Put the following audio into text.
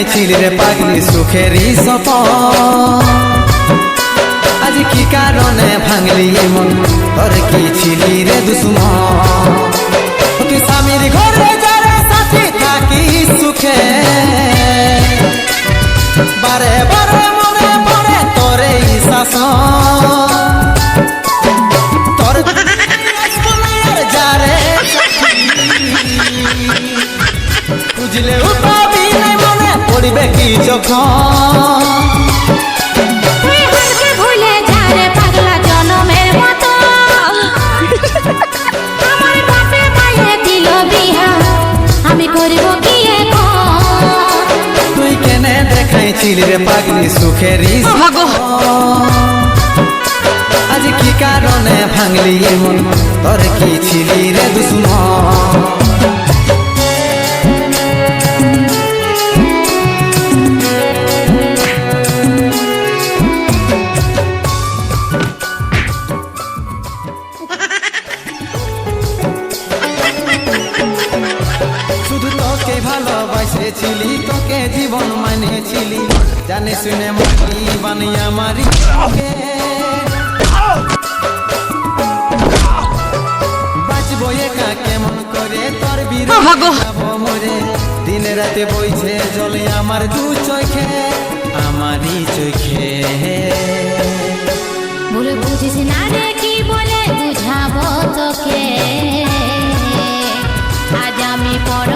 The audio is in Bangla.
দেখাইছিলি রে পাগলি সুখেরই সপন আজ কি কারণে ভাঙলি মন তোর কি ছিলি রে দুশ্মন তুই স্বামীর ঘরে যারে সাথে থাকি সুখে বারে বারে মনে পড়ে তোরে শাসন তোর যারে বুঝলে পাবি নাই মনে পড়বে কি যখন ছিলি রে পাগলি সুখেরই আজ কি কারণে ভাঙলি মন তোর কি ছিলি রে দুশ্মন শুধু তোকে ভালোবাসেছিলি তোকে জীবন মানেছিলি জানে শুনে মাটি বানিয়া মারি বাঁচবো একা কেমন করে তোর বিরহ মরে দিনে রাতে বইছে জলে আমার দু চোখে আমারই চোখে বলে বুঝিস না রে কি বলে বুঝাবো তোকে আজ আমি পর